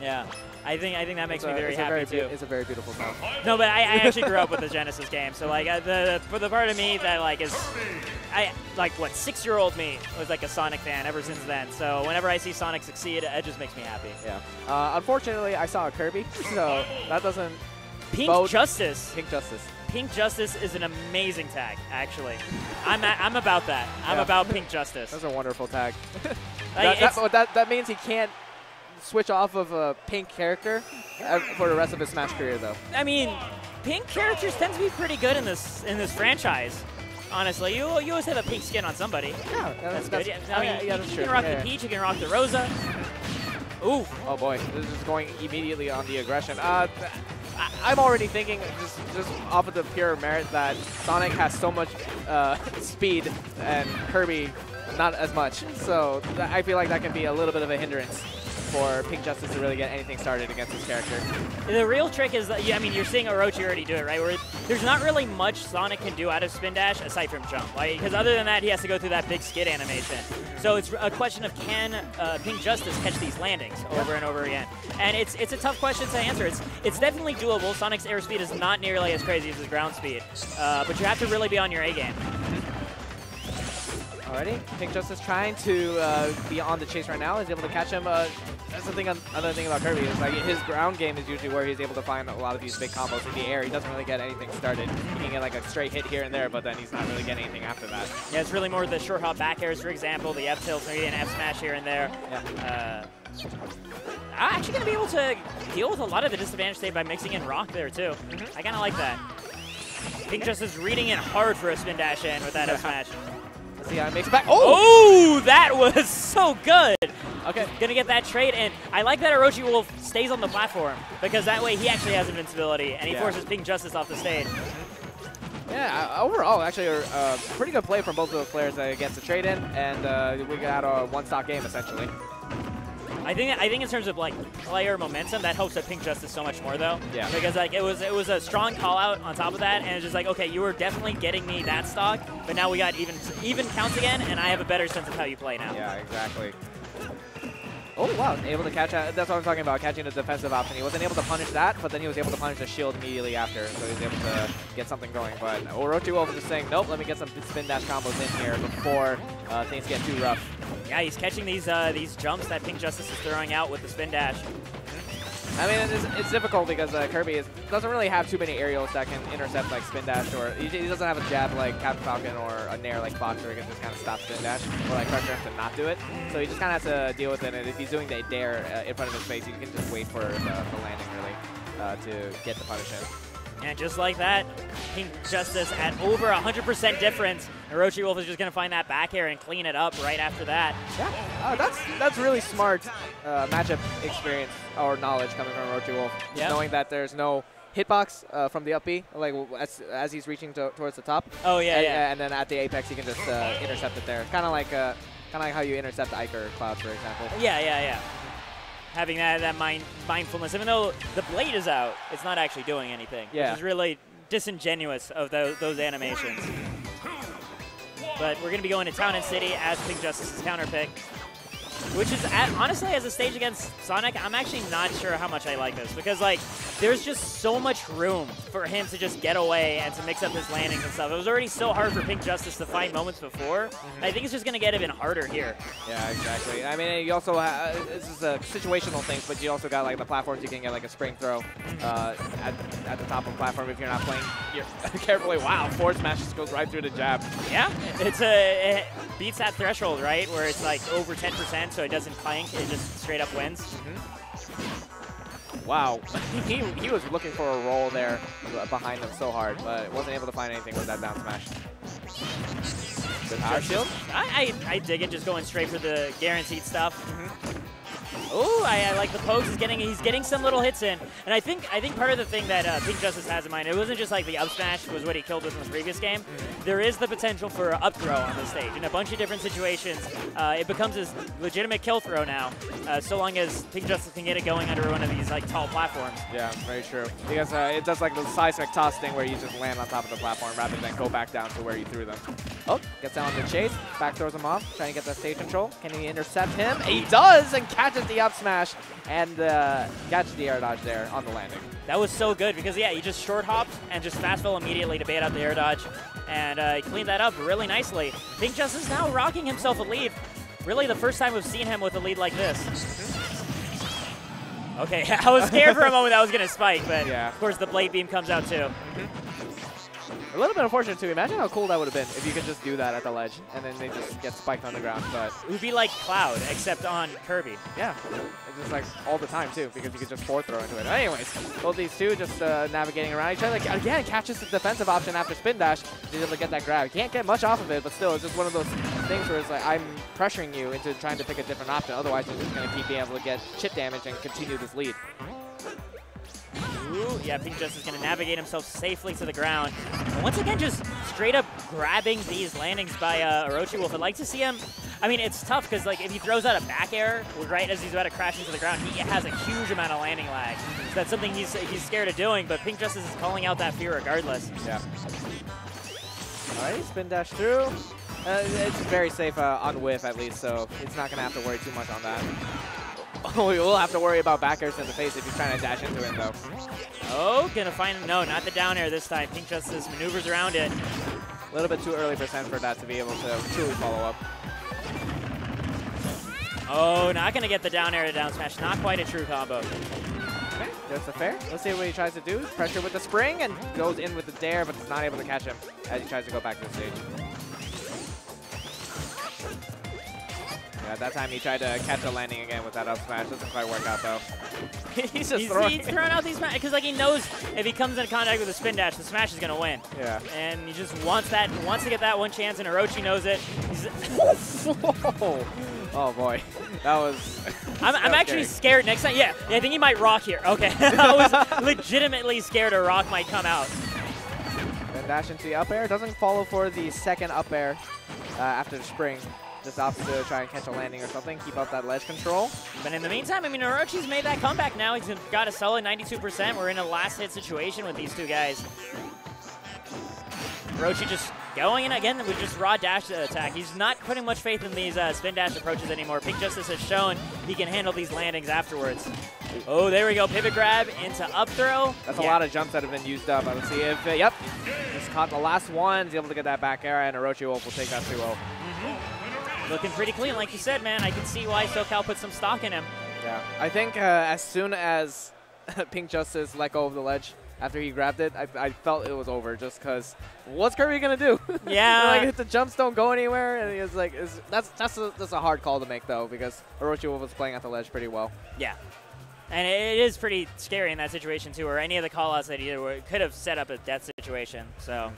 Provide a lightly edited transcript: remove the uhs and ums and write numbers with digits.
Yeah, I think that makes me very happy too. It's a very beautiful song. No, but I actually grew up with the Genesis game, so like for the part of me that like is, what 6-year-old me was like a Sonic fan ever since then. So whenever I see Sonic succeed, it just makes me happy. Yeah. Unfortunately, I saw a Kirby, so that doesn't. Pink Justice. Pink Justice. Pink Justice is an amazing tag, actually. I'm about that. I'm about Pink Justice. That's a wonderful tag. Like, that means he can't switch off of a pink character for the rest of his Smash career, though. I mean, pink characters tend to be pretty good in this franchise. Honestly, you always have a pink skin on somebody. Yeah, that's good. I mean, that's you true. can rock the Peach, you can rock the Rosa. Ooh. Oh boy, this is going immediately on the aggression. I'm already thinking, just off of the pure merit, that Sonic has so much speed and Kirby not as much. So I feel like that can be a little bit of a hindrance for Pink Justice to really get anything started against this character. The real trick is that, I mean, you're seeing Orochi already do it, right? Where there's not really much Sonic can do out of Spin Dash aside from jump. Because other than that, he has to go through that big skid animation. So it's a question of can Pink Justice catch these landings over and over again? And it's a tough question to answer. It's definitely doable. Sonic's airspeed is not nearly as crazy as his ground speed. But you have to really be on your A game. Alrighty, Pink Justice trying to be on the chase right now. He's able to catch him. That's the thing. Another thing about Kirby is like his ground game is usually where he's able to find a lot of these big combos in the air. He doesn't really get anything started. He can get like a straight hit here and there, but then he's not really getting anything after that. Yeah, it's really more the short hop back airs, for example, the F tilts, maybe an F smash here and there. Yeah. I'm actually going to be able to deal with a lot of the disadvantage state by mixing in rock there too. I kind of like that. Pink Justice reading it hard for a spin dash in with that F smash. Let's see how it makes it back. Oh, that was so good. Okay. Gonna get that trade, and I like that orochiwolf stays on the platform because that way he actually has invincibility and he forces Pink Justice off the stage. Yeah, overall, actually, a pretty good play from both of those players against the trade-in, and we got a one-stock game essentially. I think in terms of like player momentum, that helps Pink Justice so much more though. Yeah. Because like it was a strong call out on top of that, and it's just like, okay, you were definitely getting me that stock, but now we got even counts again, and I have a better sense of how you play now. Yeah, exactly. Oh, wow, able to catch that. That's what I'm talking about, catching the defensive option. He wasn't able to punish that, but then he was able to punish the shield immediately after, so he was able to get something going. But orochiwolf is just saying, nope, let me get some spin dash combos in here before things get too rough. Yeah, he's catching these jumps that Pink Justice is throwing out with the spin dash. I mean, it's difficult because Kirby doesn't really have too many aerials that can intercept like spin dash, or he doesn't have a jab like Captain Falcon or a nair like Fox where he can just kind of stop spin dash, or like Crusher has to not do it. So he just kind of has to deal with it, and if he's doing the dare in front of his face, he can just wait for the landing really to get the punish in. And just like that, Pink Justice at over 100% difference. orochiwolf is just going to find that back air and clean it up right after that. Yeah, that's really smart matchup experience or knowledge coming from orochiwolf. Yep. Knowing that there's no hitbox from the up B, like as he's reaching towards the top. Oh yeah, and then at the apex he can just intercept it there. Kind of like how you intercept Ike or Cloud, for example. Yeah. Having that mindfulness, even though the blade is out, it's not actually doing anything. Yeah. Which is really disingenuous of those animations. But we're going to be going to Town and City as Pink Justice's counter pick. Which is, honestly, as a stage against Sonic, I'm actually not sure how much I like this. Because, like, there's just so much room for him to just get away and to mix up his landings and stuff. It was already so hard for Pink Justice to find moments before. I think it's just going to get even harder here. Yeah, exactly. I mean, you also this is a situational thing, but you also got, like, the platforms you can get, like, a spring throw at the top of the platform if you're not playing carefully. Wow, forward smash just goes right through the jab. Yeah, it beats that threshold, right, where it's, like, over 10%. So it doesn't clank, it just straight up wins. Wow, he was looking for a roll there behind him so hard, but wasn't able to find anything with that down smash. Good power shield. I dig it, just going straight for the guaranteed stuff. Ooh, I like the pokes. He's getting some little hits in, and I think part of the thing that Pink Justice has in mind, it wasn't just like the up smash was what he killed with in the previous game. There is the potential for up throw on this stage in a bunch of different situations. It becomes a legitimate kill throw now, so long as Pink Justice can get it going under one of these like tall platforms. Yeah, very true. Because it does like the seismic toss thing where you just land on top of the platform rather than go back down to where you threw them. Oh, gets down on the chase, back throws him off, trying to get that stage control. Can he intercept him? He does, and catches the up smash and catch the air dodge there on the landing. That was so good because, yeah, he just short hopped and just fast fell immediately to bait out the air dodge. And he cleaned that up really nicely. Pink Justice now rocking himself a lead. Really the first time we've seen him with a lead like this. Okay, I was scared for a moment that I was going to spike, but yeah. Of course the Blade Beam comes out too. A little bit unfortunate too. Imagine how cool that would have been if you could just do that at the ledge and then they just get spiked on the ground. But it would be like Cloud, except on Kirby. Yeah, it's just like all the time too because you could just forward throw into it. Anyways, both these two just navigating around each other. Like, again, catches the defensive option after spin dash. He's able to get that grab. He can't get much off of it, but still, it's just one of those things where it's like I'm pressuring you into trying to pick a different option. Otherwise, you're just going to keep being able to get chip damage and continue this lead. Ooh, yeah, Pink Justice is going to navigate himself safely to the ground. And once again, just straight up grabbing these landings by orochiwolf. I'd like to see him. I mean, it's tough because like if he throws out a back air right as he's about to crash into the ground, he has a huge amount of landing lag. So that's something he's scared of doing, but Pink Justice is calling out that fear regardless. Yeah. All right, spin dash through. It's very safe on whiff at least, so it's not going to have to worry too much on that. We will have to worry about back airs in the face if he's trying to dash into it, though. Oh, gonna find him. No, not the down air this time. Pink Justice maneuvers around it. A little bit too early for that to be able to truly follow up. Oh, not gonna get the down air to down smash. Not quite a true combo. Okay, that's a fair. Let's see what he tries to do. Pressure with the spring and goes in with the dare, but is not able to catch him as he tries to go back to the stage. Yeah, that time he tried to catch a landing again with that up smash. Doesn't quite work out though. He's throwing out these smash because like he knows if he comes in contact with a spin dash, the smash is gonna win. Yeah. And he just wants that. Wants to get that one chance, and Orochi knows it. Oh boy, that was. I'm actually scared next time. Yeah, I think he might rock here. Okay, I was legitimately scared a rock might come out. Then dash into the up air. Doesn't follow for the second up air after the spring. Just opts to try and catch a landing or something, keep up that ledge control. But in the meantime, I mean, Orochi's made that comeback now. He's got a solid 92%. We're in a last hit situation with these two guys. Orochi just going in again with just raw dash attack. He's not putting much faith in these spin dash approaches anymore. Pink Justice has shown he can handle these landings afterwards. Oh, there we go. Pivot grab into up throw. That's a lot of jumps that have been used up. Let's see if, yep, just caught the last one. He's able to get that back air, and orochiwolf will take that 2-0. Looking pretty clean, like you said, man. I can see why SoCal put some stock in him. Yeah, I think as soon as Pink Justice let go of the ledge after he grabbed it, I felt it was over just because what's Kirby going to do? Yeah. Like, the jumps don't go anywhere, and it's like, that's a hard call to make, though, because orochiwolf was playing at the ledge pretty well. Yeah. And it is pretty scary in that situation, too, where any of the call-outs that he did could have set up a death situation. So